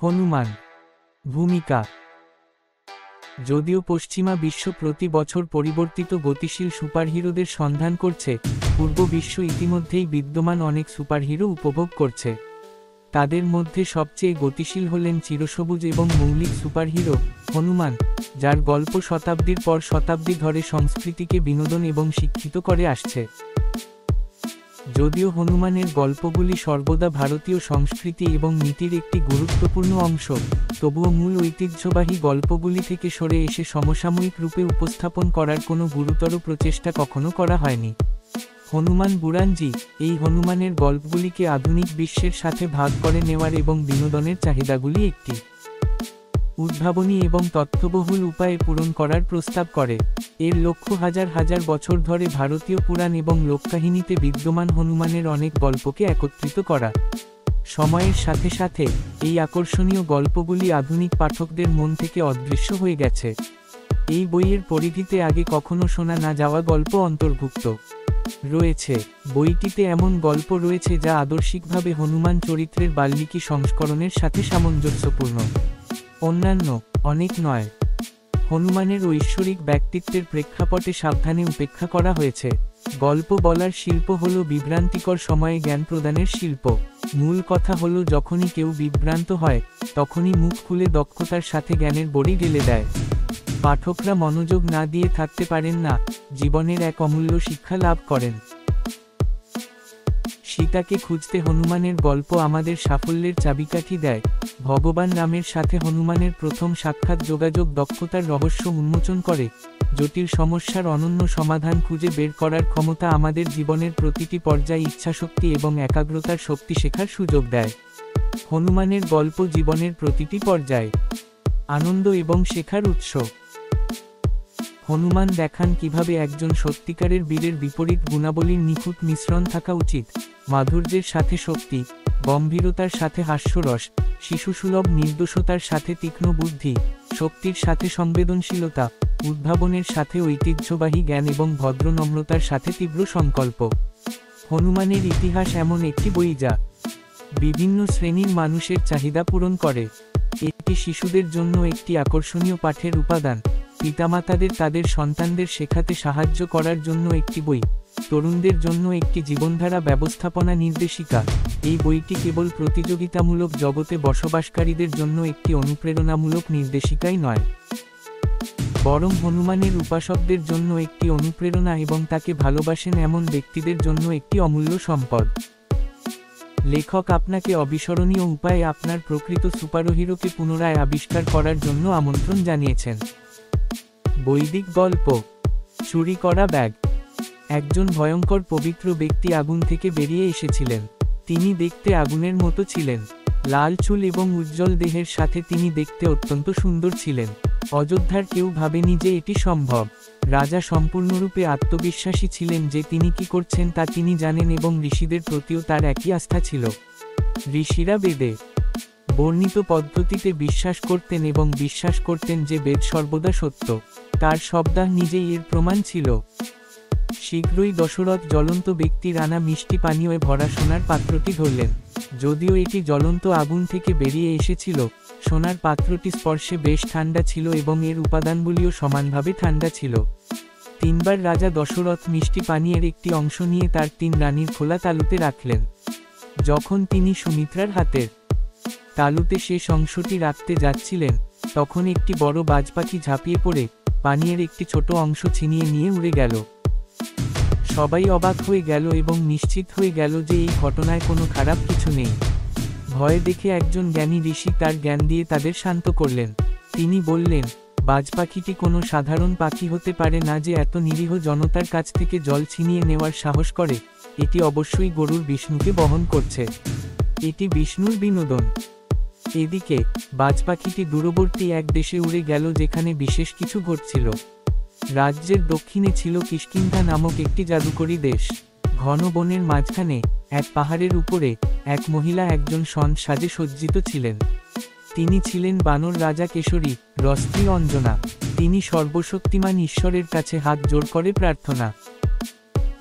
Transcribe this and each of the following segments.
হনুমান। ভূমিকা। যদিও পশ্চিমা বিশ্ব প্রতি বছর পরিবর্তিত গতিশীল সুপারহিরোদের সন্ধান করছে, পূর্ব বিশ্ব ইতিমধ্যেই বিদ্যমান অনেক সুপারহিরো উপভোগ করছে। তাদের মধ্যে সবচেয়ে গতিশীল হলেন চিরসবুজ এবং মৌলিক সুপারহিরো হনুমান, যার গল্প শতাব্দীর পর শতাব্দী ধরে সংস্কৃতিকে বিনোদন এবং শিক্ষিত করে আসছে। যদিও হনুমানের গল্পগুলি সর্বদা ভারতীয় সংস্কৃতি এবং নীতির একটি গুরুত্বপূর্ণ অংশ, তবুও মূল ঐতিহ্যবাহী গল্পগুলি থেকে সরে এসে সমসাময়িক রূপে উপস্থাপন করার কোনো গুরুতর প্রচেষ্টা কখনো করা হয়নি। হনুমান বুরানজি এই হনুমানের গল্পগুলিকে আধুনিক বিশ্বের সাথে ভাগ করে নেওয়ার এবং বিনোদনের চাহিদাগুলি একটি উদ্ভাবনী এবং তথ্যবহুল উপায়ে পূরণ করার প্রস্তাব করে। এর লক্ষ্য হাজার হাজার বছর ধরে ভারতীয় পুরাণ এবং লোককাহিনীতে বিদ্যমান হনুমানের অনেক গল্পকে একত্রিত করা। সময়ের সাথে সাথে এই আকর্ষণীয় গল্পগুলি আধুনিক পাঠকদের মন থেকে অদৃশ্য হয়ে গেছে। এই বইয়ের পরিধিতে আগে কখনো শোনা না যাওয়া গল্প অন্তর্ভুক্ত রয়েছে। বইটিতে এমন গল্প রয়েছে যা আদর্শিকভাবে হনুমান চরিত্রের বাল্মীকি সংস্করণের সাথে সামঞ্জস্যপূর্ণ। অন্যান্য অনেক নয়। হনুমানের ঐশ্বরিক ব্যক্তিত্বের প্রেক্ষাপটে সাবধানে উপেক্ষা করা হয়েছে। গল্প বলার শিল্প হল বিভ্রান্তিকর সময়ে জ্ঞান প্রদানের শিল্প। মূল কথা হল যখনই কেউ বিভ্রান্ত হয়, তখনই মুখ খুলে দক্ষতার সাথে জ্ঞানের বড়ি ঢেলে দেয়। পাঠকরা মনোযোগ না দিয়ে থাকতে পারেন না, জীবনের এক অমূল্য শিক্ষা লাভ করেন। সীতাকে খুঁজতে হনুমানের গল্প আমাদের সাফল্যের চাবিকাঠি দেয়। ভগবান রামের সাথে হনুমানের প্রথম সাক্ষাৎ যোগাযোগ দক্ষতার রহস্য উন্মোচন করে। জটিল সমস্যার অনন্য সমাধান খুঁজে বের করার ক্ষমতা আমাদের জীবনের প্রতিটি পর্যায়ে ইচ্ছাশক্তি এবং একাগ্রতার শক্তি শেখার সুযোগ দেয়। হনুমানের গল্প জীবনের প্রতিটি পর্যায়ে আনন্দ এবং শেখার উৎস। হনুমান দেখান কিভাবে একজন সত্যিকারের বীরের বিপরীত গুণাবলীর নিখুঁত মিশ্রণ থাকা উচিত। মাধুর্যের সাথে শক্তি, গম্ভীরতার সাথে হাস্যরস, শিশুসুলভ নির্দোষতার সাথে তীক্ষ্ণ বুদ্ধি, শক্তির সাথে সংবেদনশীলতা, উদ্ভাবনের সাথে ঐতিহ্যবাহী জ্ঞান এবং ভদ্র নম্রতার সাথে তীব্র সংকল্প। হনুমানের ইতিহাস এমন একটি বই যা বিভিন্ন শ্রেণীর মানুষের চাহিদা পূরণ করে। এটি শিশুদের জন্য একটি আকর্ষণীয় পাঠের উপাদান, পিতামাতাদের তাদের সন্তানদের শেখাতে সাহায্য করার জন্য একটি বই, তরুণদের জন্য একটি জীবনধারা ব্যবস্থাপনা নির্দেশিকা। এই বইটি কেবল প্রতিযোগিতামূলক জগতে বসবাসকারীদের জন্য একটি অনুপ্রেরণামূলক নির্দেশিকাই নয়, বরং হনুমানের উপাসকদের জন্য একটি অনুপ্রেরণা এবং তাকে ভালোবাসেন এমন ব্যক্তিদের জন্য একটি অমূল্য সম্পদ। লেখক আপনাকে অবিস্মরণীয় উপায়ে আপনার প্রকৃত সুপারহিরোকে পুনরায় আবিষ্কার করার জন্য আমন্ত্রণ জানিয়েছেন। বৈদিক গল্প। চুরি করা ব্যাগ। একজন ভয়ঙ্কর পবিত্র ব্যক্তি আগুন থেকে বেরিয়ে এসেছিলেন। তিনি দেখতে আগুনের মতো ছিলেন। লাল চুল এবং উজ্জ্বল দেহের সাথে তিনি দেখতে অত্যন্ত সুন্দর ছিলেন। অযোধ্যার কেউ ভাবেনি যে এটি সম্ভব। রাজা সম্পূর্ণরূপে আত্মবিশ্বাসী ছিলেন যে তিনি কি করছেন তা তিনি জানেন এবং ঋষিদের প্রতিও তার একই আস্থা ছিল। ঋষিরা বেদে বর্ণিত পদ্ধতিতে বিশ্বাস করতেন এবং বিশ্বাস করতেন যে বেদ সর্বদা সত্য। তার শব্দ নিজেই এর প্রমাণ ছিল। শীঘ্রই দশরথ জ্বলন্ত ব্যক্তির আনা মিষ্টি পানীয়ে ভরা সোনার পাত্রটি ধরলেন। যদিও এটি জ্বলন্ত আগুন থেকে বেরিয়ে এসেছিল, সোনার পাত্রটি স্পর্শে বেশ ঠান্ডা ছিল এবং এর উপাদানগুলিও সমানভাবে ঠান্ডা ছিল। তিনবার রাজা দশরথ মিষ্টি পানীয়ের একটি অংশ নিয়ে তার 3 রানীর খোলা তালুতে রাখলেন। যখন তিনি সুমিত্রার হাতের তালুতে শেষ অংশটি রাখতে যাচ্ছিলেন, তখন একটি বড় বাজ পাখি ঝাঁপিয়ে পড়ে পানীয়ের একটি ছোট অংশ ছিনিয়ে নিয়ে উড়ে গেল। সবাই অবাক হয়ে গেল এবং নিশ্চিত হয়ে গেল যে এই ঘটনায় কোনো খারাপ কিছু নেই। ভয় দেখে একজন জ্ঞানী ঋষি তার জ্ঞান দিয়ে তাদের শান্ত করলেন। তিনি বললেন, বাজ পাখিটি কোনো সাধারণ পাখি হতে পারে না যে এত নিরীহ জনতার কাছ থেকে জল ছিনিয়ে নেওয়ার সাহস করে। এটি অবশ্যই গরুর বিষ্ণুকে বহন করছে। এটি বিষ্ণুর বিনোদন। এদিকে বাজ পাখিটি দূরবর্তী এক দেশে উড়ে গেল যেখানে বিশেষ কিছু ঘটছিল। রাজ্যের দক্ষিণে ছিল কিষ্কিন্ধা নামক একটি জাদুকরী দেশ। ঘন বনের মাঝখানে এক পাহাড়ের উপরে এক মহিলা একজন সন সাজে সজ্জিত ছিলেন। তিনি ছিলেন বানর রাজা কেশরী, রস্ত্রী অঞ্জনা। তিনি সর্বশক্তিমান ঈশ্বরের কাছে হাত জোড় করে প্রার্থনা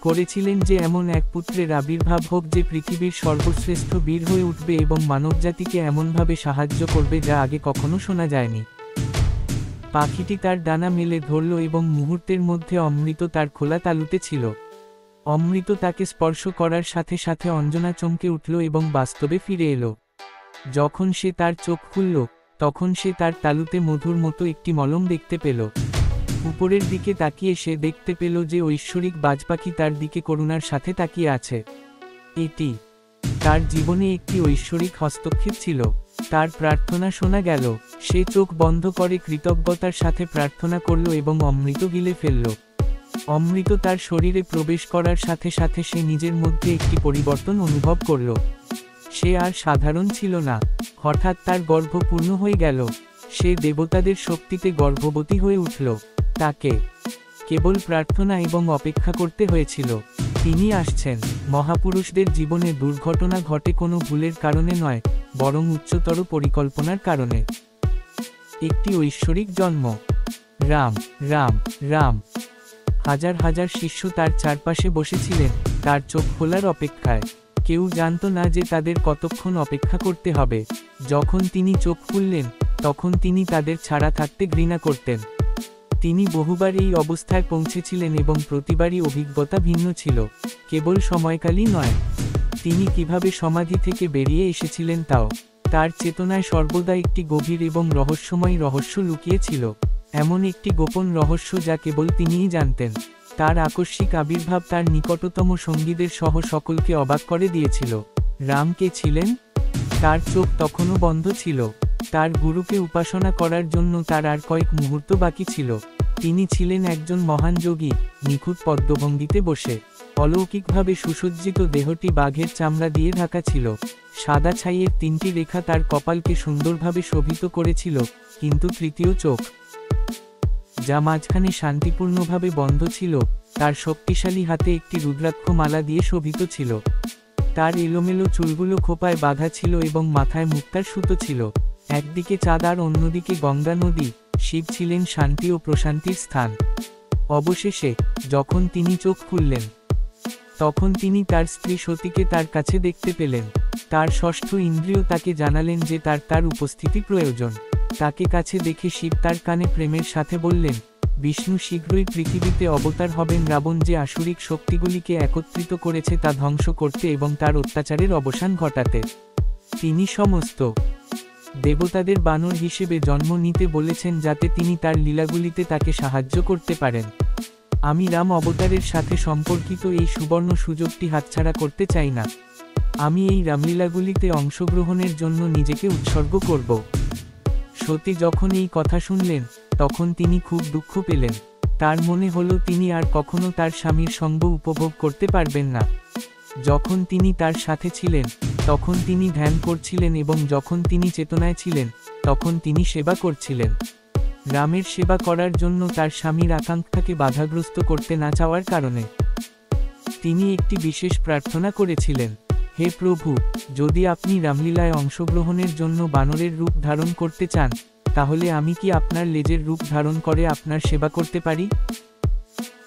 করেছিলেন যে এমন এক পুত্রের আবির্ভাব হোক যে পৃথিবীর সর্বশ্রেষ্ঠ বীর হয়ে উঠবে এবং মানবজাতিকে এমনভাবে সাহায্য করবে যা আগে কখনো শোনা যায়নি। পাখিটি তার ডানা মেলে ধরল এবং মুহূর্তের মধ্যে অমৃত তার খোলা তালুতে ছিল। অমৃত তাকে স্পর্শ করার সাথে সাথে অঞ্জনা চমকে উঠল এবং বাস্তবে ফিরে এলো। যখন সে তার চোখ খুলল, তখন সে তার তালুতে মধুর মতো একটি মলম দেখতে পেল। উপরের দিকে তাকিয়ে সে দেখতে পেল যে ঐশ্বরিক বাজপাখি তার দিকে করুণার সাথে তাকিয়ে আছে। এটি তার জীবনে একটি ঐশ্বরিক হস্তক্ষেপ ছিল। তার প্রার্থনা শোনা গেল। সে চোখ বন্ধ করে কৃতজ্ঞতার সাথে প্রার্থনা করল এবং অমৃত গিলে ফেলল। অমৃত তার শরীরে প্রবেশ করার সাথে সাথে সে নিজের মধ্যে একটি পরিবর্তন অনুভব করল। সে আর সাধারণ ছিল না। হঠাৎ তার গর্ভ পূর্ণ হয়ে গেল। সে দেবতাদের শক্তিতে গর্ভবতী হয়ে উঠল। তাকে কেবল প্রার্থনা এবং অপেক্ষা করতে হয়েছিল। তিনি আসছেন। মহাপুরুষদের জীবনে দুর্ঘটনা ঘটে কোনো ভুলের কারণে নয়, বরং উচ্চতর পরিকল্পনার কারণে। একটি ঐশ্বরিক জন্ম। রাম রাম রাম। হাজার হাজার শিষ্য তার চারপাশে বসেছিলেন, তার চোখ খোলার অপেক্ষায়। কেউ জানত না যে তাদের কতক্ষণ অপেক্ষা করতে হবে। যখন তিনি চোখ খুললেন, তখন তিনি তাদের ছাড়া থাকতে ঘৃণা করতেন। তিনি বহুবার এই অবস্থায় পৌঁছেছিলেন এবং প্রতিবারই অভিজ্ঞতা ভিন্ন ছিল। কেবল সময়কালই নয়, তিনি কিভাবে সমাধি থেকে বেরিয়ে এসেছিলেন তাও। তার চেতনায় সর্বদা একটি গভীর এবং রহস্যময় রহস্য লুকিয়ে ছিল। এমন একটি গোপন রহস্য যা কেবল তিনিই জানতেন। তার আকস্মিক আবির্ভাব তার নিকটতম সঙ্গীদের সহ সকলকে অবাক করে দিয়েছিল। রাম কে ছিলেন? তার চোখ তখনও বন্ধ ছিল। তার গুরুকে উপাসনা করার জন্য তার আর কয়েক মুহূর্ত বাকি ছিল। তিনি ছিলেন একজন মহান যোগী, নিখুঁত পদ্মভঙ্গিতে বসে। অলৌকিকভাবে সুসজ্জিত দেহটি বাঘের চামড়া দিয়ে ঢাকা ছিল। সাদা ছাইয়ের তিনটি রেখা তার কপালকে সুন্দরভাবে শোভিত করেছিল, কিন্তু তৃতীয় চোখ, যা মাঝখানে শান্তিপূর্ণভাবে বন্ধ ছিল, তার শক্তিশালী হাতে একটি রুদ্রাক্ষ মালা দিয়ে শোভিত ছিল। তার এলোমেলো চুলগুলো খোপায় বাঁধা ছিল এবং মাথায় মুক্তার সুতো ছিল। একদিকে চাঁদ আর অন্যদিকে গঙ্গা নদী। শিব ছিলেন শান্তি ও প্রশান্তির স্থান। অবশেষে, যখন তিনি চোখ খুললেন, তখন তিনি তার স্ত্রী সতীকে তার কাছে দেখতে পেলেন। তার ষষ্ঠ ইন্দ্রিয় তাকে জানালেন যে তার উপস্থিতি প্রয়োজন। তাকে কাছে দেখে শিব তার কানে প্রেমের সাথে বললেন, বিষ্ণু শীঘ্রই পৃথিবীতে অবতার হবেন। রাবণ যে আসুরিক শক্তিগুলিকে একত্রিত করেছে তা ধ্বংস করতে এবং তার অত্যাচারের অবসান ঘটাতে। তিনি সমস্ত দেবতাদের বানর হিসেবে জন্ম নিতে বলেছেন যাতে তিনি তার লীলাগুলিতে তাকে সাহায্য করতে পারেন। আমি রাম অবতারের সাথে সম্পর্কিত এই সুবর্ণ সুযোগটি হাতছাড়া করতে চাই না। আমি এই রামলীলাগুলিতে অংশগ্রহণের জন্য নিজেকে উৎসর্গ করব। সতী যখন এই কথা শুনলেন, তখন তিনি খুব দুঃখ পেলেন। তার মনে হলো তিনি আর কখনো তার স্বামীর সঙ্গ উপভোগ করতে পারবেন না। যখন তিনি তার সাথে ছিলেন, তখন তিনি ধ্যান করছিলেন এবং যখন তিনি চেতনায় ছিলেন, তখন তিনি সেবা করছিলেন। রামের সেবা করার জন্য তার স্বামীর আকাঙ্ক্ষাকে বাধাগ্রস্ত করতে না চাওয়ার কারণে তিনি একটি বিশেষ প্রার্থনা করেছিলেন। হে প্রভু, যদি আপনি রামলীলায় অংশগ্রহণের জন্য বানরের রূপ ধারণ করতে চান, তাহলে আমি কি আপনার লেজের রূপ ধারণ করে আপনার সেবা করতে পারি?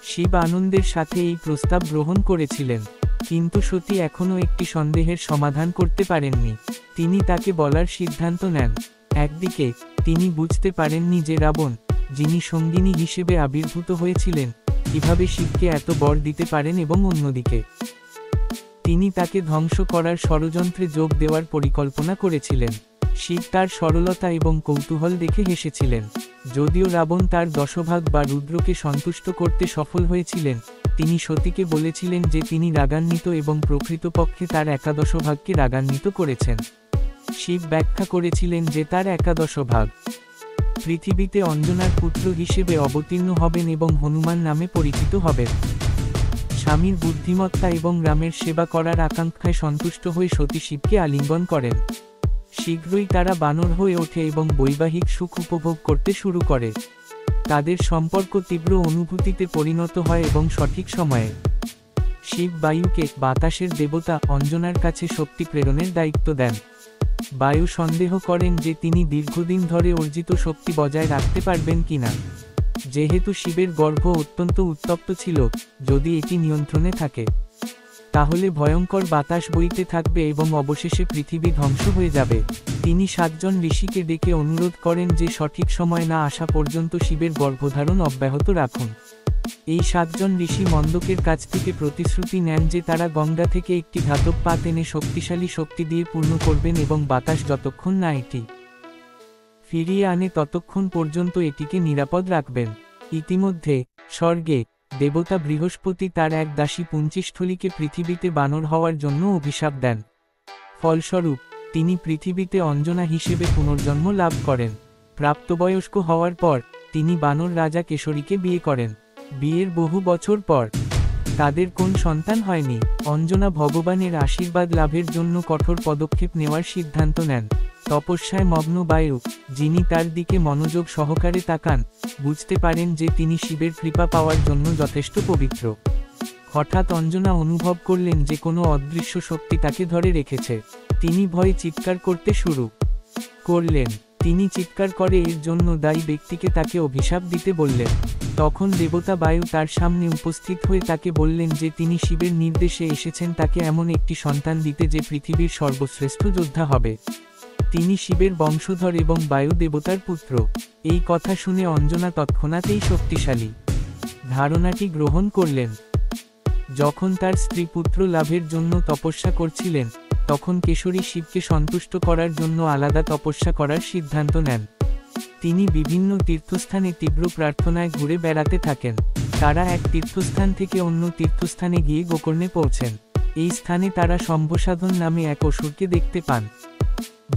শিব আনন্দের সাথে এই প্রস্তাব গ্রহণ করেছিলেন, কিন্তু সতী এখনও একটি সন্দেহের সমাধান করতে পারেননি। তিনি তাকে বলার সিদ্ধান্ত নেন। একদিকে, তিনি বুঝতে পারেননি যে রাবণ, যিনি সঙ্গিনী হিসেবে আবির্ভূত হয়েছিলেন, কিভাবে শিবকে এত বর দিতে পারেন, এবং অন্যদিকে তিনি তাকে ধ্বংস করার ষড়যন্ত্রে যোগ দেওয়ার পরিকল্পনা করেছিলেন। শিব তার সরলতা এবং কৌতূহল দেখে হেসেছিলেন। যদিও রাবণ তার দশভাগ বা রুদ্রকে সন্তুষ্ট করতে সফল হয়েছিলেন, তিনি সতীকে বলেছিলেন যে তিনি রাগান্বিত এবং প্রকৃতপক্ষে তার একাদশভাগকে রাগান্বিত করেছেন। শিব ব্যাখ্যা করেছিলেন যে তার একাদশভাগ পৃথিবীতে অঞ্জনার পুত্র হিসেবে অবতীর্ণ হবেন এবং হনুমান নামে পরিচিত হবেন। স্বামীর বুদ্ধিমত্তা এবং রামের সেবা করার আকাঙ্ক্ষায় সন্তুষ্ট হয়ে সতী শিবকে আলিঙ্গন করেন। শীঘ্রই তারা বানর হয়ে ওঠে এবং বৈবাহিক সুখ উপভোগ করতে শুরু করে। তাদের সম্পর্ক তীব্র অনুভূতিতে পরিণত হয় এবং সঠিক সময়ে শিব বায়ুকে, বাতাসের দেবতা, অঞ্জনার কাছে শক্তি প্রেরণের দায়িত্ব দেন। বায়ু সন্দেহ করেন যে তিনি দীর্ঘদিন ধরে অর্জিত শক্তি বজায় রাখতে পারবেন কিনা। যেহেতু শিবের গর্ভ অত্যন্ত উত্তপ্ত ছিল, যদি এটি নিয়ন্ত্রণে থাকে তাহলে ভয়ঙ্কর বাতাস বইতে থাকবে এবং অবশেষে পৃথিবী ধ্বংস হয়ে যাবে। তিনি 7 জন ঋষিকে ডেকে অনুরোধ করেন যে সঠিক সময় না আসা পর্যন্ত শিবের গর্ভধারণ অব্যাহত রাখুন। এই 7 জন ঋষি মন্দকের কাছ থেকে প্রতিশ্রুতি নেন যে তারা গঙ্গা থেকে একটি ধাতব পাত এনে শক্তিশালী শক্তি দিয়ে পূর্ণ করবেন এবং বাতাস যতক্ষণ না এটি ফিরিয়ে আনে ততক্ষণ পর্যন্ত এটিকে নিরাপদ রাখবেন। ইতিমধ্যে স্বর্গে দেবতা বৃহস্পতি তার এক দাসী পুঞ্চিষ্ঠলীকে পৃথিবীতে বানর হওয়ার জন্য অভিশাপ দেন। ফলস্বরূপ তিনি পৃথিবীতে অঞ্জনা হিসেবে পুনর্জন্ম লাভ করেন। প্রাপ্তবয়স্ক হওয়ার পর তিনি বানর রাজা কেশরীকে বিয়ে করেন। বিয়ের বহু বছর পর তাদের কোন সন্তান হয়নি। অঞ্জনা ভগবানের আশীর্বাদ লাভের জন্য কঠোর পদক্ষেপ নেওয়ার সিদ্ধান্ত নেন। তপস্যায় মগ্ন বায়ু, যিনি তার দিকে মনোযোগ সহকারে তাকান, বুঝতে পারেন যে তিনি শিবের কৃপা পাওয়ার জন্য যথেষ্ট পবিত্র। হঠাৎ অঞ্জনা অনুভব করলেন যে কোনো অদৃশ্য শক্তি তাকে ধরে রেখেছে। তিনি ভয়ে চিৎকার করতে শুরু করলেন। তিনি চিৎকার করে এর জন্য দায়ী ব্যক্তিকে তাকে অভিশাপ দিতে বললেন। তখন দেবতা বায়ু তার সামনে উপস্থিত হয়ে তাকে বললেন যে তিনি শিবের নির্দেশে এসেছেন তাকে এমন একটি সন্তান দিতে যে পৃথিবীর সর্বশ্রেষ্ঠ যোদ্ধা হবে। তিনি শিবের বংশধর এবং বায়ু দেবতার পুত্র। এই কথা শুনে অঞ্জনা তৎক্ষণাৎই শক্তিশালী ধারণাটি গ্রহণ করলেন। যখন তার স্ত্রী পুত্র লাভের জন্য তপস্যা করছিলেন, তখন কেশরী শিবকে সন্তুষ্ট করার জন্য আলাদা তপস্যা করার সিদ্ধান্ত নেন। তিনি বিভিন্ন তীর্থস্থানে তীব্র প্রার্থনায় ঘুরে বেড়াতে থাকেন। তারা এক তীর্থস্থান থেকে অন্য তীর্থস্থানে গিয়ে গোকর্ণে পৌঁছেন। এই স্থানে তারা শম্ভসাধন নামে এক অসুরকে দেখতে পান,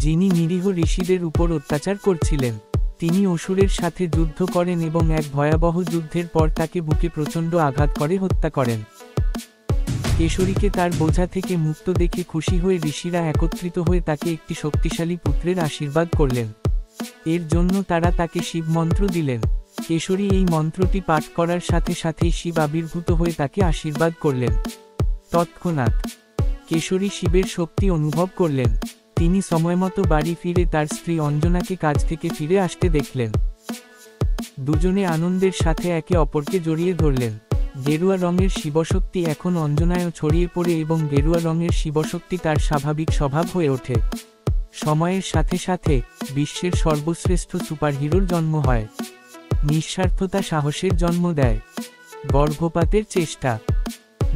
যিনি নিরীহ ঋষিদের উপর অত্যাচার করছিলেন। তিনি অসুরের সাথে যুদ্ধ করেন এবং এক ভয়াবহ যুদ্ধের পর তাকে বুকে প্রচণ্ড আঘাত করে হত্যা করেন। কেশরীকে তার বোঝা থেকে মুক্ত দেখে খুশি হয়ে ঋষিরা একত্রিত হয়ে তাকে একটি শক্তিশালী পুত্রের আশীর্বাদ করলেন। এর জন্য তারা তাকে শিব মন্ত্র দিলেন। কেশরী এই মন্ত্রটি পাঠ করার সাথে সাথেই শিব আবির্ভূত হয়ে তাকে আশীর্বাদ করলেন। তৎক্ষণাৎ কেশরী শিবের শক্তি অনুভব করলেন। তিনি সময়মতো বাড়ি ফিরে তার স্ত্রী অঞ্জনাকে কাজ থেকে ফিরে আসতে দেখলেন। দুজনে আনন্দের সাথে একে অপরকে জড়িয়ে ধরলেন। গেরুয়া রঙের শিবশক্তি এখন অঞ্জনায়ও ছড়িয়ে পড়ে এবং গেরুয়া রঙের শিবশক্তি তার স্বাভাবিক স্বভাব হয়ে ওঠে। সময়ের সাথে সাথে বিশ্বের সর্বশ্রেষ্ঠ সুপারহিরোর জন্ম হয়। নিঃস্বার্থতা সাহসের জন্ম দেয়। গর্ভপাতের চেষ্টা।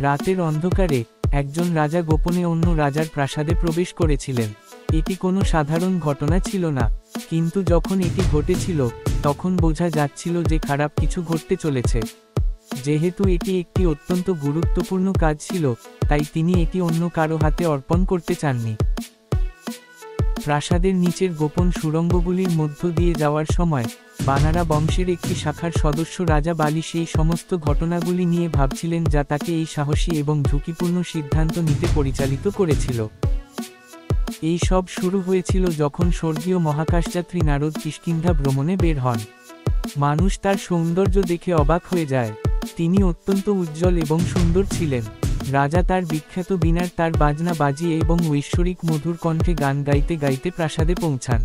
রাতের অন্ধকারে একজন রাজা গোপনে অন্য রাজার প্রাসাদে প্রবেশ করেছিলেন। এটি কোনো সাধারণ ঘটনা ছিল না, কিন্তু যখন এটি ঘটেছিল তখন বোঝা যাচ্ছিল যে খারাপ কিছু ঘটতে চলেছে। যেহেতু এটি একটি অত্যন্ত গুরুত্বপূর্ণ কাজ ছিল, তাই তিনি এটি অন্য কারো হাতে অর্পণ করতে চাননি। প্রাসাদের নিচের গোপন সুড়ঙ্গগুলির মধ্য দিয়ে যাওয়ার সময় বানারা বংশের একটি শাখার সদস্য রাজা বালি সেই সমস্ত ঘটনাগুলি নিয়ে ভাবছিলেন যা তাকে এই সাহসী এবং ঝুঁকিপূর্ণ সিদ্ধান্ত নিতে পরিচালিত করেছিল। এই সব শুরু হয়েছিল যখন স্বর্গীয় মহাকাশযাত্রী নারদ কিষ্কিন্ধা ভ্রমণে বের হন। মানুষ তার সৌন্দর্য দেখে অবাক হয়ে যায়। তিনি অত্যন্ত উজ্জ্বল এবং সুন্দর ছিলেন। রাজা তার বিখ্যাত বীণার তার বাজনা বাজিয়ে এবং ঐশ্বরিক মধুর কণ্ঠে গান গাইতে গাইতে প্রাসাদে পৌঁছান।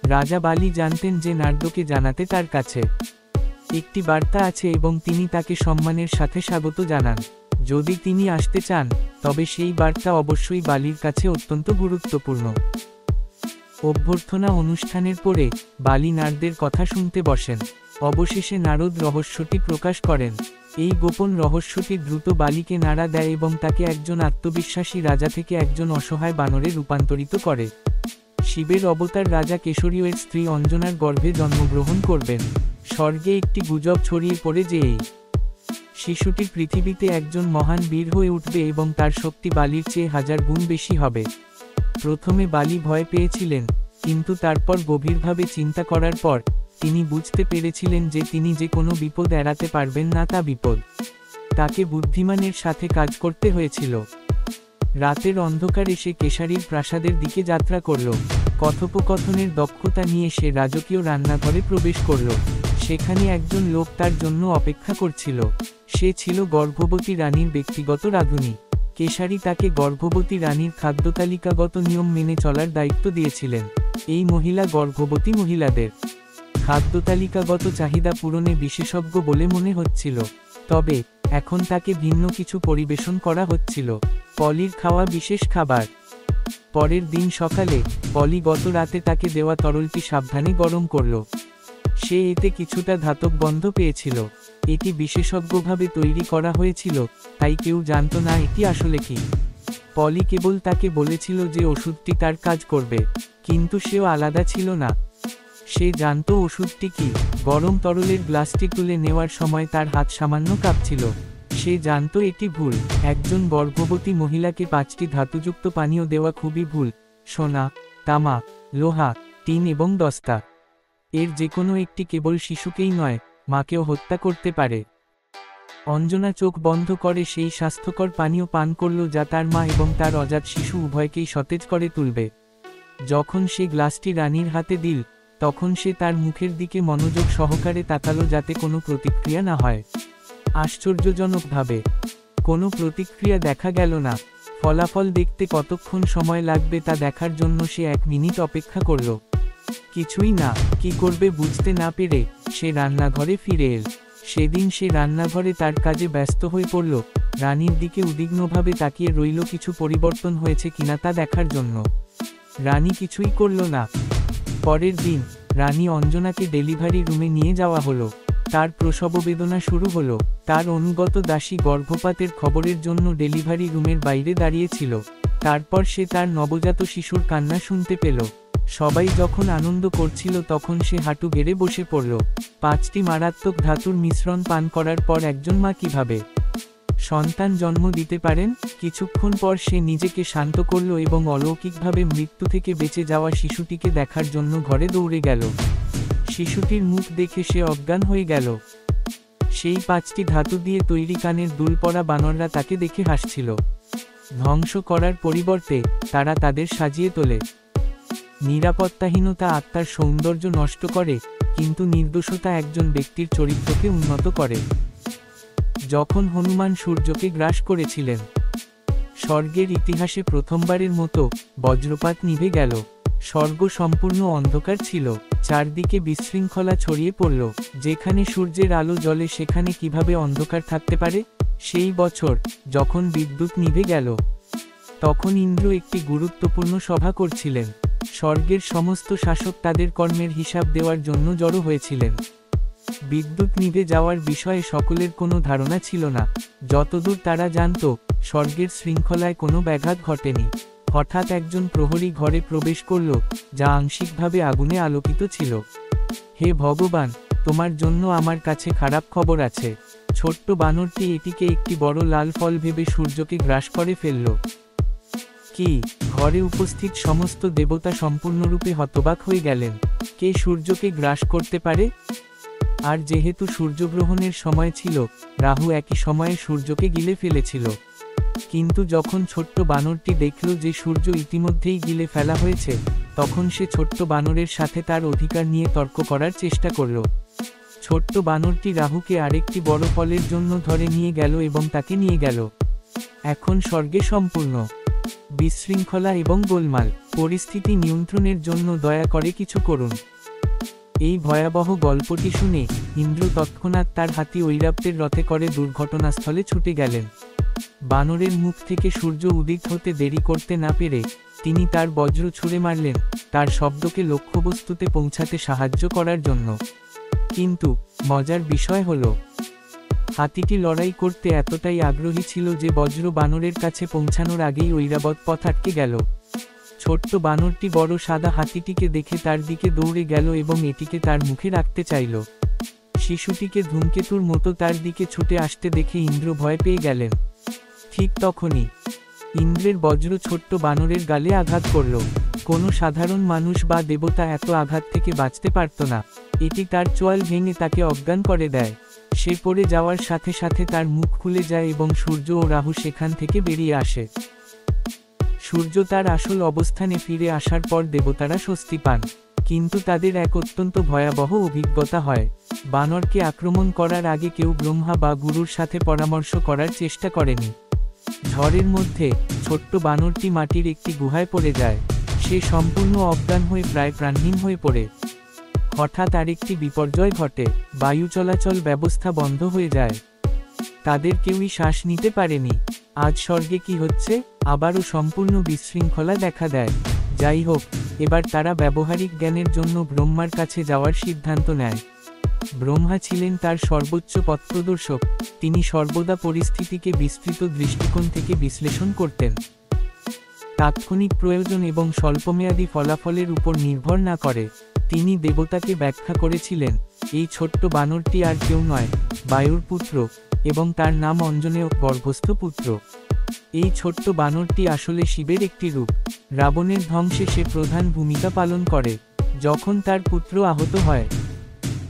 রাজা বালি জানতেন যে নারদকে জানাতে তার কাছে একটি বার্তা আছে এবং তিনি তাকে সম্মানের সাথে স্বাগত জানান। যদি তিনি আসতে চান, তবে সেই বার্তা অবশ্যই বালির কাছে অত্যন্ত গুরুত্বপূর্ণ। অভ্যর্থনা অনুষ্ঠানের পরে বালি নারদের কথা শুনতে বসেন। অবশেষে নারদ রহস্যটি প্রকাশ করেন। এই গোপন রহস্যটি দ্রুত বালিকে নাড়া দেয় এবং তাকে একজন আত্মবিশ্বাসী রাজা থেকে একজন অসহায় বানরে রূপান্তরিত করে। শিবের অবতার রাজা কেশরীর স্ত্রী অঞ্জনার গর্ভে জন্মগ্রহণ করবেন। স্বর্গে একটি গুজব ছড়িয়ে পড়ে যে এই শিশুটি পৃথিবীতে একজন মহান বীর হয়ে উঠবে এবং তার শক্তি বালির চেয়ে 1000 গুণ বেশি হবে। প্রথমে বালি ভয় পেয়েছিলেন, কিন্তু তারপর গভীরভাবে চিন্তা করার পর তিনি বুঝতে পেরেছিলেন যে তিনি যে কোনো বিপদ এড়াতে পারবেন না, তা বিপদ। তাকে বুদ্ধিমানের সাথে কাজ করতে হয়েছিল। রাতের অন্ধকারে সে কেশারীর প্রাসাদের দিকে যাত্রা করল। কথোপকথনের দক্ষতা নিয়ে সে রাজকীয় রান্নাঘরে প্রবেশ করল। সেখানে একজন লোক তার জন্য অপেক্ষা করছিল। সে ছিল গর্ভবতী রানীর ব্যক্তিগত রাঁধুনি। কেশারী তাকে গর্ভবতী রানীর খাদ্যতালিকাগত নিয়ম মেনে চলার দায়িত্ব দিয়েছিলেন। এই মহিলা গর্ভবতী মহিলাদের খাদ্যতালিকাগত চাহিদা পূরণে বিশেষজ্ঞ বলে মনে হচ্ছিল, তবে এখন তাকে ভিন্ন কিছু পরিবেশন করা হচ্ছিল, পলির খাওয়া বিশেষ খাবার। পরের দিন সকালে পলি গত রাতে তাকে দেওয়া তরলটি সাবধানে গরম করল। সে এতে কিছুটা ধাতব গন্ধ পেয়েছিল। এটি বিশেষজ্ঞভাবে তৈরি করা হয়েছিল, তাই কেউ জানত না এটি আসলে কি। পলি কেবল তাকে বলেছিল যে ওষুধটি তার কাজ করবে, কিন্তু সেও আলাদা ছিল না। সে জানত ওষুধটি কি। গরম তরলের গ্লাসটি তুলে নেওয়ার সময় তার হাত সামান্য কাঁপছিল। সে জানত এটি ভুল। একজন গর্ভবতী মহিলাকে 5টি ধাতুযুক্ত পানীয় দেওয়া খুবই ভুল। সোনা, তামা, লোহা, টিন এবং দস্তা, এর যে কোনো একটি কেবল শিশুকেই নয়, মাকেও হত্যা করতে পারে। অঞ্জনা চোখ বন্ধ করে সেই স্বাস্থ্যকর পানীয় পান করল যা তার মা এবং তার অজাত শিশু উভয়কেই সতেজ করে তুলবে। যখন সে গ্লাসটি রানীর হাতে দিল, তখন সে তার মুখের দিকে মনোযোগ সহকারে তাকালো যাতে কোনো প্রতিক্রিয়া না হয়। আশ্চর্যজনকভাবে কোনো প্রতিক্রিয়া দেখা গেল না। ফলাফল দেখতে কতক্ষণ সময় লাগবে তা দেখার জন্য সে 1 মিনিট অপেক্ষা করল। কিছুই না। কি করবে বুঝতে না পেরে সে রান্নাঘরে ফিরে এল। সেদিন সে রান্নাঘরে তার কাজে ব্যস্ত হয়ে পড়ল, রানীর দিকে উদ্বিগ্নভাবে তাকিয়ে রইল কিছু পরিবর্তন হয়েছে কিনা তা দেখার জন্য। রানী কিছুই করল না। পরের দিন রানী অঞ্জনাকে ডেলিভারি রুমে নিয়ে যাওয়া হলো। তার প্রসব বেদনা শুরু হলো। তার অনুগত দাসী গর্ভপাতের খবরের জন্য ডেলিভারি রুমের বাইরে দাঁড়িয়েছিল। তারপর সে তার নবজাত শিশুর কান্না শুনতে পেল। সবাই যখন আনন্দ করছিল তখন সে হাঁটু গেড়ে বসে পড়ল। 5টি মারাত্মক ধাতুর মিশ্রণ পান করার পর একজন মা কিভাবে সন্তান জন্ম দিতে পারেন? কিছুক্ষণ পর সে নিজেকে শান্ত করল এবং অলৌকিকভাবে মৃত্যু থেকে বেঁচে যাওয়া শিশুটিকে দেখার জন্য ঘরে দৌড়ে গেল। শিশুটির মুখ দেখে সে অজ্ঞান হয়ে গেল। সেই 5টি ধাতু দিয়ে তৈরি কানের দুল পরা বানররা তাকে দেখে হাসছিল। ধ্বংস করার পরিবর্তে তারা তাদের সাজিয়ে তোলে। নিরাপত্তাহীনতা আত্মার সৌন্দর্য নষ্ট করে, কিন্তু নির্দোষতা একজন ব্যক্তির চরিত্রকে উন্নত করে। যখন হনুমান সূর্যকে গ্রাস করেছিলেন, স্বর্গের ইতিহাসে প্রথমবারের মতো বজ্রপাত নিভে গেল। স্বর্গ সম্পূর্ণ অন্ধকার ছিল। চারদিকে বিশৃঙ্খলা ছড়িয়ে পড়ল। যেখানে সূর্যের আলো জ্বলে সেখানে কিভাবে অন্ধকার থাকতে পারে? সেই বছর যখন বিদ্যুৎ নিভে গেল, তখন ইন্দ্র একটি গুরুত্বপূর্ণ সভা করছিলেন। স্বর্গের সমস্ত শাসক তাদের কর্মের হিসাব দেওয়ার জন্য জড়ো হয়েছিলেন। বিদ্যুৎ নিভে যাওয়ার বিষয়ে সকলের কোনো ধারণা ছিল না। যতদূর তারা জানত, স্বর্গের শৃঙ্খলায় কোনো ব্যাঘাত ঘটেনি। হঠাৎ একজন প্রহরী ঘরে প্রবেশ করল, যা আংশিকভাবে আগুনে আলোকিত ছিল। হে ভগবান, তোমার জন্য আমার কাছে খারাপ খবর আছে। ছোট্ট বানরটি এটিকে একটি বড় লাল ফল ভেবে সূর্যকে গ্রাস করে ফেলল। কি? ঘরে উপস্থিত সমস্ত দেবতা সম্পূর্ণরূপে হতবাক হয়ে গেলেন। কে সূর্যকে গ্রাস করতে পারে? আর যেহেতু সূর্যগ্রহণের সময় ছিল, রাহু একই সময়ে সূর্যকে গিলে ফেলেছিল। কিন্তু যখন ছোট্ট বানরটি দেখল যে সূর্য ইতিমধ্যেই গিলে ফেলা হয়েছে, তখন সে ছোট্ট বানরের সাথে তার অধিকার নিয়ে তর্ক করার চেষ্টা করল। ছোট্ট বানরটি রাহুকে আরেকটি বড় ফলের জন্য ধরে নিয়ে গেল এবং তাকে নিয়ে গেল। এখন স্বর্গে সম্পূর্ণ বিশৃঙ্খলা এবং গোলমাল। পরিস্থিতি নিয়ন্ত্রণের জন্য দয়া করে কিছু করুন। এই ভয়াবহ গল্পটি শুনে ইন্দ্র তৎক্ষণাৎ তার হাতি ঐরাবতের রথে করে দুর্ঘটনাস্থলে ছুটে গেলেন। বানরের মুখ থেকে সূর্য উদিত হতে দেরি করতে না পেরে তিনি তার বজ্র ছুঁড়ে মারলেন, তার শব্দকে লক্ষ্যবস্তুতে পৌঁছাতে সাহায্য করার জন্য। কিন্তু মজার বিষয় হলো, হাতিটি লড়াই করতে এতটাই আগ্রহী ছিল যে বজ্র বানরের কাছে পৌঁছানোর আগেই ঐরাবত পথ আটকে গেল। ছোট্ট বানরটি বড় সাদা হাতিটিকে দেখে তার দিকে দৌড়ে গেল এবং এটিকে তার মুখে রাখতে চাইল। শিশুটিকে ধূমকেতুর মতো তার দিকে ছুটে আসতে দেখে ইন্দ্র ভয় পেয়ে গেলেন। ঠিক তখনই ইন্দ্রের বজ্র ছোট্ট বানরের গালে আঘাত করল। কোনো সাধারণ মানুষ বা দেবতা এত আঘাত থেকে বাঁচতে পারত না। এটি তার চোয়াল ভেঙে তাকে অজ্ঞান করে দেয়। সে পড়ে যাওয়ার সাথে সাথে তার মুখ খুলে যায় এবং সূর্য ও রাহু সেখান থেকে বেরিয়ে আসে। সূর্য তার আসল অবস্থানে ফিরে আসার পর দেবতারা স্বস্তি পান, কিন্তু তাদের এক অত্যন্ত ভয়াবহ অভিজ্ঞতা হয়। বানরকে আক্রমণ করার আগে কেউ ব্রহ্মা বা গুরুর সাথে পরামর্শ করার চেষ্টা করেনি। ঝড়ের মধ্যে ছোট্ট বানরটি মাটির একটি গুহায় পড়ে যায়। সে সম্পূর্ণ অজ্ঞান হয়ে প্রায় প্রাণহীন হয়ে পড়ে। হঠাৎ আরেকটি বিপর্যয় ঘটে, বায়ু চলাচল ব্যবস্থা বন্ধ হয়ে যায়। তাদের কেউই শ্বাস নিতে পারেনি। আজ স্বর্গে কি হচ্ছে? আবারও সম্পূর্ণ বিশৃঙ্খলা দেখা দেয়। যাই হোক, এবার তারা ব্যবহারিক জ্ঞানের জন্য ব্রহ্মার কাছে যাওয়ার সিদ্ধান্ত নেয়। ব্রহ্মা ছিলেন তার সর্বোচ্চ পথপ্রদর্শক, তিনি সর্বদা পরিস্থিতিকে বিস্তৃত দৃষ্টিকোণ থেকে বিশ্লেষণ করতেন। তাৎক্ষণিক প্রয়োজন এবং স্বল্পমেয়াদী ফলাফলের উপর নির্ভর না করে। তিনি দেবতাকে ব্যাখ্যা করেছিলেন, এই ছোট্ট বানরটি আর কেউ নয়, বায়ুর পুত্র, এবং তার নাম অঞ্জনেয়, গর্ভস্থ পুত্র। এই ছোট্ট বানরটি আসলে শিবের একটি রূপ। রাবণের ধ্বংসে সে প্রধান ভূমিকা পালন করে। যখন তার পুত্র আহত হয়,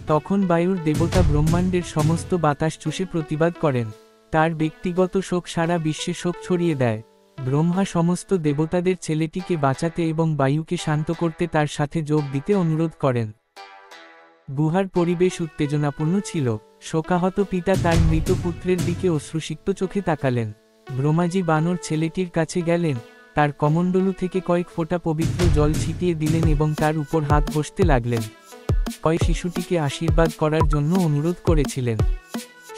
তখন বায়ুর দেবতা ব্রহ্মাণ্ডের সমস্ত বাতাস চুষে প্রতিবাদ করেন। তার ব্যক্তিগত শোক সারা বিশ্বে শোক ছড়িয়ে দেয়। ব্রহ্মা সমস্ত দেবতাদের ছেলেটিকে বাঁচাতে এবং বায়ুকে শান্ত করতে তার সাথে যোগ দিতে অনুরোধ করেন। গুহার পরিবেশ উত্তেজনাপূর্ণ ছিল। শোকাহত পিতা তার মৃত পুত্রের দিকে অশ্রুসিক্ত চোখে তাকালেন। ব্রহ্মাজি বানর ছেলেটির কাছে গেলেন, তার কমণ্ডলু থেকে কয়েক ফোঁটা পবিত্র জল ছিটিয়ে দিলেন এবং তার উপর হাত ঘষতে লাগলেন। শিশুটিকে আশীর্বাদ করার জন্য অনুরোধ করেছিলেন।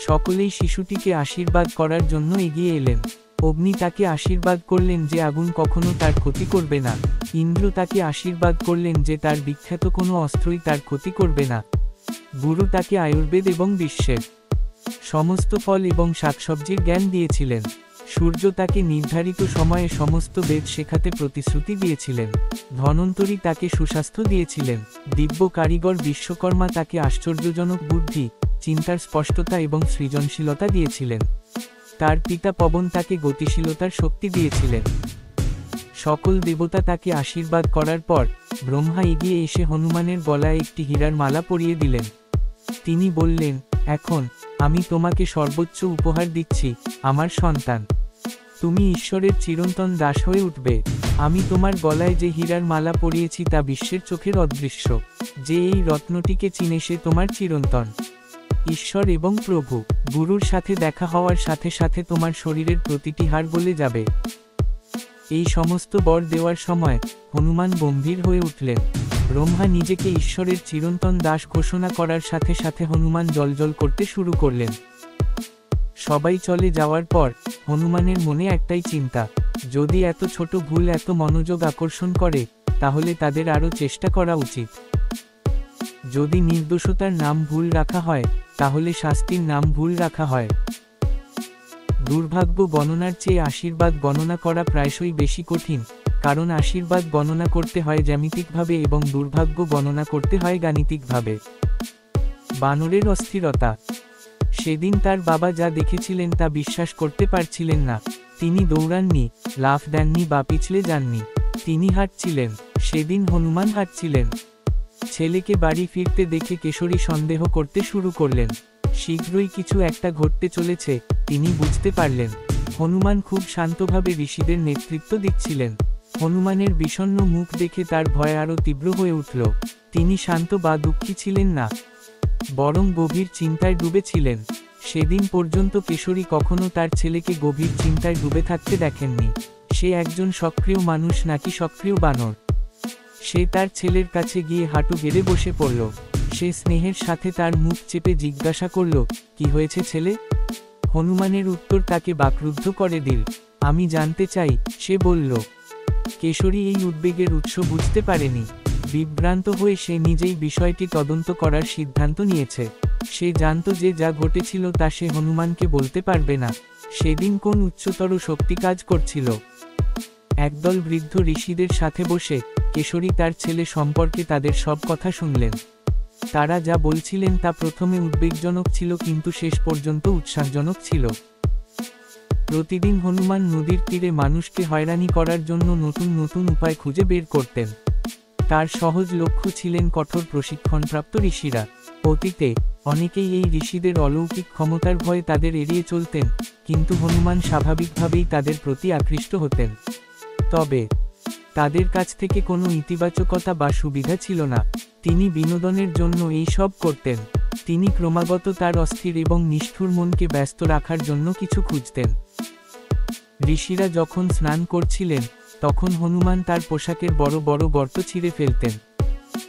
সকলেই শিশুটিকে আশীর্বাদ করার জন্য এগিয়ে এলেন। অগ্নি তাকে আশীর্বাদ করলেন যে আগুন কখনো তার ক্ষতি করবে না। ইন্দ্র তাকে আশীর্বাদ করলেন যে তার বিখ্যাত কোনো অস্ত্রই তার ক্ষতি করবে না। গুরু তাকে আয়ুর্বেদ এবং বিশ্বের সমস্ত ফল এবং শাকসবজির জ্ঞান দিয়েছিলেন। সূর্য তাকে নির্ধারিত সময়ে সমস্ত বেদ শেখাতে প্রতিশ্রুতি দিয়েছিলেন। ধনন্তরী তাকে সুস্বাস্থ্য দিয়েছিলেন। দিব্য কারিগর বিশ্বকর্মা তাকে আশ্চর্যজনক বুদ্ধি, চিন্তার স্পষ্টতা এবং সৃজনশীলতা দিয়েছিলেন। তার পিতা পবন তাকে গতিশীলতার শক্তি দিয়েছিলেন। সকল দেবতা তাকে আশীর্বাদ করার পর ব্রহ্মা এগিয়ে এসে হনুমানের গলায় একটি হীরার মালা পরিয়ে দিলেন। তিনি বললেন, এখন আমি তোমাকে সর্বোচ্চ উপহার দিচ্ছি, আমার সন্তান। তুমি ঈশ্বরের চিরন্তন দাস হয়ে উঠবে। আমি তোমার গলায় যে হীরার মালা পরিয়েছি তা বিশ্বের চোখের অদৃশ্য। যে এই রত্নটিকে চিনে সে তোমার চিরন্তন ঈশ্বর এবং প্রভু। গুরুর সাথে দেখা হওয়ার সাথে সাথে তোমার শরীরের প্রতিটি হাড় গলে যাবে। এই সমস্ত বর দেওয়ার সময় হনুমান গম্ভীর হয়ে উঠলেন। ব্রহ্মা নিজেকে ঈশ্বরের চিরন্তন দাস ঘোষণা করার সাথে সাথে হনুমান জ্বলজ্বল করতে শুরু করলেন। সবাই চলে যাওয়ার পর হনুমানের মনে একটাই চিন্তা, যদি এত ছোট ভুল এত মনোযোগ আকর্ষণ করে, তাহলে তাদের আরও চেষ্টা করা উচিত। যদি নির্দোষতার নাম ভুল রাখা হয়, তাহলে শাস্তির নাম ভুল রাখা হয়। দুর্ভাগ্য গণনার চেয়ে আশীর্বাদ গণনা করা প্রায়শই বেশি কঠিন, কারণ আশীর্বাদ গণনা করতে হয় জ্যামিতিকভাবে এবং দুর্ভাগ্য গণনা করতে হয় গাণিতিকভাবে। বানরের অস্থিরতা। সেদিন তার বাবা যা দেখেছিলেন তা বিশ্বাস করতে পারছিলেন না। তিনি দৌড়াননি, লাফ দেননি বা পিছলে যাননি। তিনি হাঁটছিলেন। সেদিন হনুমান হাঁটছিলেন। ছেলেকে বাড়ি ফিরতে দেখে কেশরী সন্দেহ করতে শুরু করলেন। শীঘ্রই কিছু একটা ঘটতে চলেছে, তিনি বুঝতে পারলেন। হনুমান খুব শান্তভাবে ঋষিদের নেতৃত্ব দিচ্ছিলেন। হনুমানের বিষণ্ণ মুখ দেখে তার ভয় আরও তীব্র হয়ে উঠল। তিনি শান্ত বা দুঃখী ছিলেন না, বরং গভীর চিন্তায় ডুবেছিলেন। সেদিন পর্যন্ত কেশরী কখনো তার ছেলেকে গভীর চিন্তায় ডুবে থাকতে দেখেননি। সে একজন সক্রিয় মানুষ নাকি সক্রিয় বানর? সে তার ছেলের কাছে গিয়ে হাঁটু গেড়ে বসে পড়ল। সে স্নেহের সাথে তার মুখ চেপে জিজ্ঞাসা করল, কি হয়েছে ছেলে? হনুমানের উত্তর তাকে বাকরুদ্ধ করে দিল। আমি জানতে চাই, সে বলল। কেশরী এই উদ্বেগের উৎস বুঝতে পারেনি। বিভ্রান্ত হয়ে সে নিজেই বিষয়টি তদন্ত করার সিদ্ধান্ত নিয়েছে। সে জানত যে যা ঘটেছিল তা সে হনুমানকে বলতে পারবে না। সেদিন কোন উচ্চতর শক্তি কাজ করছিল। একদল বৃদ্ধ ঋষিদের সাথে বসে কেশরী তার ছেলে সম্পর্কে তাদের সব কথা শুনলেন। তারা যা বলছিলেন তা প্রথমে উদ্বেগজনক ছিল, কিন্তু শেষ পর্যন্ত উৎসাহজনক ছিল। প্রতিদিন হনুমান নদীর তীরে মানুষকে হয়রানি করার জন্য নতুন নতুন উপায় খুঁজে বের করতেন। তার সহজ লক্ষ্য ছিলেন কঠোর প্রশিক্ষণপ্রাপ্ত ঋষিরা। অতীতে অনেকেই এই ঋষিদের অলৌকিক ক্ষমতার ভয়ে তাদের এড়িয়ে চলতেন, কিন্তু হনুমান স্বাভাবিকভাবেই তাদের প্রতি আকৃষ্ট হতেন। তবে তাদের কাছ থেকে কোনো ইতিবাচকতা বা সুবিধা ছিল না। তিনি বিনোদনের জন্য এই সব করতেন। তিনি ক্রমাগত তার অস্থির এবং নিষ্ঠুর মনকে ব্যস্ত রাখার জন্য কিছু খুঁজতেন। ঋষিরা যখন স্নান করছিলেন, তখন হনুমান তার পোশাকের বড় বড় গর্ত ছিঁড়ে ফেলতেন।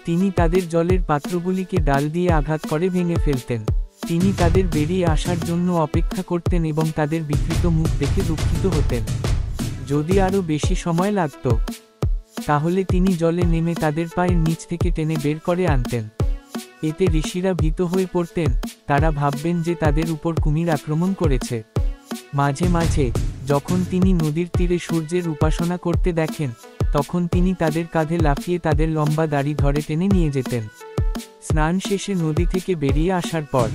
তিনি তাদের জলের পাত্রগুলিকে ডাল দিয়ে আঘাত করে ভেঙে ফেলতেন। তিনি তাদের বেরিয়ে আসার জন্য অপেক্ষা করতেন এবং তাদের বিকৃত মুখ দেখে দুঃখিত হতেন। যদি আরও বেশি সময় লাগত, তাহলে তিনি জলে নেমে তাদের পায়ের নিচ থেকে টেনে বের করে আনতেন। এতে ঋষিরা ভীত হয়ে পড়তেন, তারা ভাববেন যে তাদের উপর কুমির আক্রমণ করেছে। মাঝে মাঝে যখন তিনি নদীর তীরে সূর্যের উপাসনা করতে দেখেন, তখন তিনি তাদের কাঁধে লাফিয়ে তাদের লম্বা দাড়ি ধরে টেনে নিয়ে যেতেন। স্নান শেষে নদী থেকে বেরিয়ে আসার পর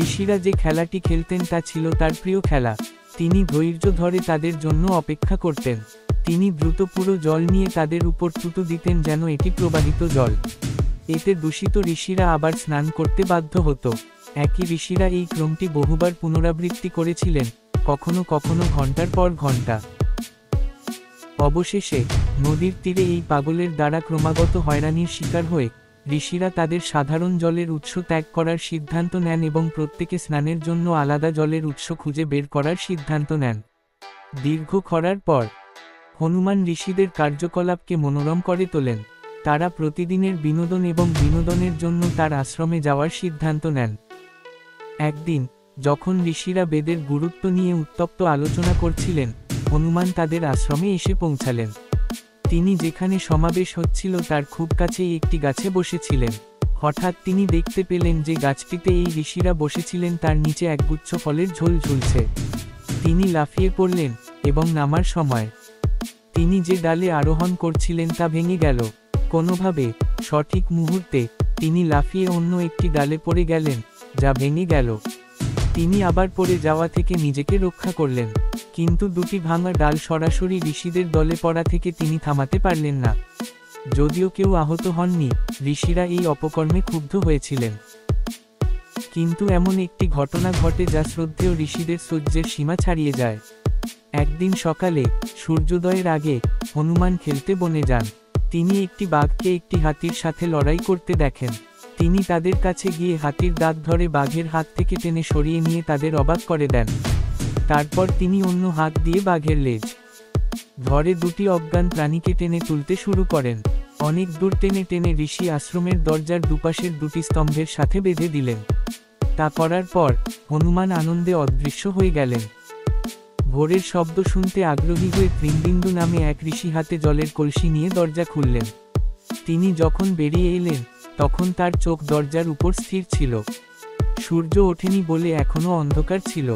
ঋষিরা যে খেলাটি খেলতেন তা ছিল তার প্রিয় খেলা। তিনি ধৈর্য ধরে তাদের জন্য অপেক্ষা করতেন। তিনি দ্রুত পুরো জল নিয়ে তাদের উপর থুতু দিতেন যেন এটি প্রবাহিত জল। এতে দূষিত ঋষিরা আবার স্নান করতে বাধ্য হতো। একই ঋষিরা এই ক্রমটি বহুবার পুনরাবৃত্তি করেছিলেন, কখনো কখনো ঘন্টার পর ঘন্টা। অবশেষে নদীর তীরে এই পাগলের দ্বারা ক্রমাগত হয়রানির শিকার হয়ে ঋষিরা তাদের সাধারণ জলের উৎস ত্যাগ করার সিদ্ধান্ত নেন এবং প্রত্যেকে স্নানের জন্য আলাদা জলের উৎস খুঁজে বের করার সিদ্ধান্ত নেন। দীর্ঘ খরার পর হনুমান ঋষিদের কার্যকলাপকে মনোরম করে তোলেন। তারা প্রতিদিনের বিনোদন এবং বিনোদনের জন্য তার আশ্রমে যাওয়ার সিদ্ধান্ত নেন। একদিন যখন ঋষিরা বেদের গুরুত্ব নিয়ে উত্তপ্ত আলোচনা করছিলেন, হনুমান তাদের আশ্রমে এসে পৌঁছালেন। তিনি যেখানে সমাবেশ হচ্ছিল তার খুব কাছেই একটি গাছে বসেছিলেন। হঠাৎ তিনি দেখতে পেলেন যে গাছটিতে এই ঋষিরা বসেছিলেন তার নিচে একগুচ্ছ ফলের ঝোল ঝুলছে। তিনি লাফিয়ে পড়লেন এবং নামার সময় তিনি যে ডালে আরোহণ করছিলেন তা ভেঙে গেল। কোনোভাবে সঠিক মুহূর্তে তিনি লাফিয়ে অন্য একটি ডালে পড়ে গেলেন, যা ভেঙে গেল। তিনি আবার পড়ে যাওয়া থেকে নিজেকে রক্ষা করলেন, কিন্তু দুটি ভাঙা ডাল সরাসরি ঋষিদের দলে পড়া থেকে তিনি থামাতে পারলেন না। যদিও কেউ আহত হননি, ঋষিরা এই অপকর্মে ক্ষুব্ধ হয়েছিলেন। কিন্তু এমন একটি ঘটনা ঘটে যা শ্রদ্ধেয় ঋষিদের সহ্যের সীমা ছাড়িয়ে যায়। একদিন সকালে সূর্যোদয়ের আগে হনুমান খেলতে বনে যান। তিনি একটি বাঘকে একটি হাতির সাথে লড়াই করতে দেখেন। তিনি তাদের কাছে গিয়ে হাতির দাঁত ধরে বাঘের হাত থেকে টেনে সরিয়ে নিয়ে তাদের অবাক করে দেন। তারপর তিনি অন্য হাত দিয়ে বাঘের লেজ ধরে দুটি অজ্ঞান প্রাণীকে টেনে তুলতে শুরু করেন। অনেক দূর টেনে টেনে ঋষি আশ্রমের দরজার দুপাশের দুটি স্তম্ভের সাথে বেঁধে দিলেন। তা করার পর হনুমান আনন্দে অদৃশ্য হয়ে গেলেন। ভোরের শব্দ শুনতে আগ্রহী হয়ে ত্রিমবিন্দু নামে এক ঋষি হাতে জলের কলসি নিয়ে দরজা খুললেন। তিনি যখন বেরিয়ে এলেন, তখন তার চোখ দরজার উপর স্থির ছিল। সূর্য ওঠেনি বলে এখনও অন্ধকার ছিল,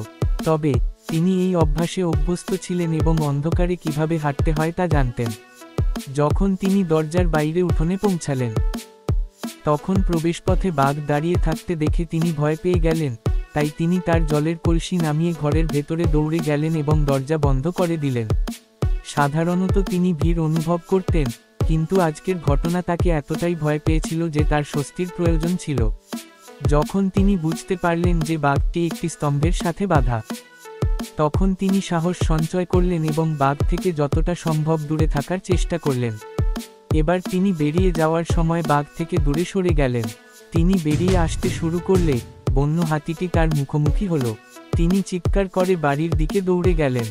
তবে তিনি এই অভ্যাসে অভ্যস্ত ছিলেন এবং অন্ধকারে কিভাবে হাঁটতে হয় তা জানতেন। যখন তিনি দরজার বাইরে উঠোনে পৌঁছালেন, তখন প্রবেশপথে বাঘ দাঁড়িয়ে থাকতে দেখে তিনি ভয় পেয়ে গেলেন। তাই তিনি তার জলের কলসি নামিয়ে ঘরের ভেতরে দৌড়ে গেলেন এবং দরজা বন্ধ করে দিলেন। সাধারণত তিনি ভীর অনুভব করতেন, কিন্তু আজকের ঘটনা তাকে এতটাই ভয় পেয়েছিল যে তার স্বস্তির প্রয়োজন ছিল। যখন তিনি বুঝতে পারলেন যে বাঘটি একটি স্তম্ভের সাথে বাঁধা, তখন তিনি সাহস সঞ্চয় করলেন এবং বাঘ থেকে যতটা সম্ভব দূরে থাকার চেষ্টা করলেন। এবার তিনি বেরিয়ে যাওয়ার সময় বাঘ থেকে দূরে সরে গেলেন। তিনি বেরিয়ে আসতে শুরু করলে বন্য হাতিটি তার মুখোমুখি হলো। তিনি চিৎকার করে বাড়ির দিকে দৌড়ে গেলেন।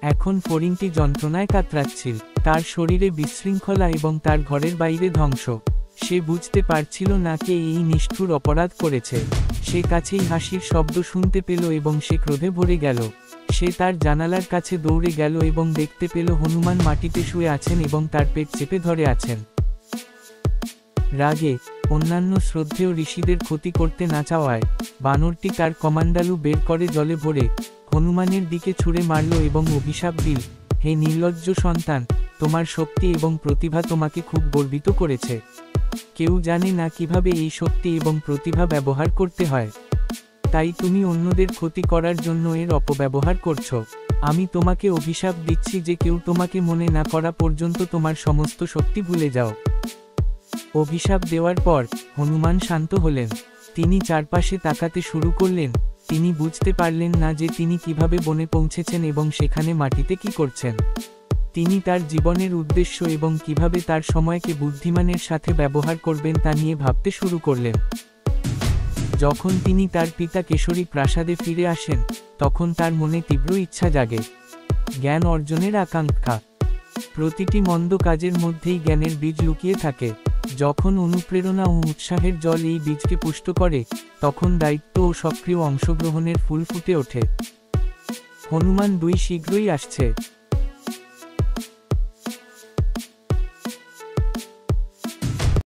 এখন ফড়িংটি যন্ত্রণায় কাতরাচ্ছিল, তার শরীরে বিশৃঙ্খলা এবং তার ঘরের বাইরে ধ্বংস। সে বুঝতে পারছিল না কে এই নিষ্ঠুর অপরাধ করেছে। সে কাছেই হাসির শব্দ শুনতে পেল এবং সে ক্রোধে ভরে গেল। সে তার জানালার কাছে দৌড়ে গেল এবং দেখতে পেল হনুমান মাটিতে শুয়ে আছেন এবং তার পেট চেপে ধরে আছেন। রাগে অন্যান্য শ্রদ্ধেয় ঋষিদের ক্ষতি করতে না চাওয়ায় বানরটি তার কমান্ডালু বের করে জলে ভরে হনুমানের দিকে ছুঁড়ে মারল এবং অভিশাপ দিল, হে নির্লজ্জ সন্তান, তোমার শক্তি এবং প্রতিভা তোমাকে খুব গর্বিত করেছে। কেউ জানে না কিভাবে এই শক্তি এবং প্রতিভা ব্যবহার করতে হয়, তাই তুমি অন্যদের ক্ষতি করার জন্য এর অপব্যবহার করছো। আমি তোমাকে অভিশাপ দিচ্ছি যে কেউ তোমাকে মনে না করা পর্যন্ত তোমার সমস্ত শক্তি ভুলে যাও। অভিশাপ দেওয়ার পর হনুমান শান্ত হলেন। তিনি চারপাশে তাকাতে শুরু করলেন। তিনি বুঝতে পারলেন না যে তিনি কিভাবে বনে পৌঁছেছেন এবং সেখানে মাটিতে কি করছেন। তিনি তার জীবনের উদ্দেশ্য এবং কিভাবে তার সময়কে বুদ্ধিমানের সাথে ব্যবহার করবেন তা নিয়ে ভাবতে শুরু করলেন। যখন তিনি তার পিতা কেশরী প্রাসাদে ফিরে আসেন, তখন তার মনে তীব্র ইচ্ছা জাগে, জ্ঞান অর্জনের আকাঙ্ক্ষা। প্রতিটি মন্দ কাজের মধ্যেই জ্ঞানের বীজ লুকিয়ে থাকে। যখন অনুপ্রেরণা ও উৎসাহের জল এই বীজকে পুষ্ট করে, তখন দায়িত্ব ও সক্রিয় অংশগ্রহণের ফুল ফুটে ওঠে। হনুমান 2 শীঘ্রই আসছে।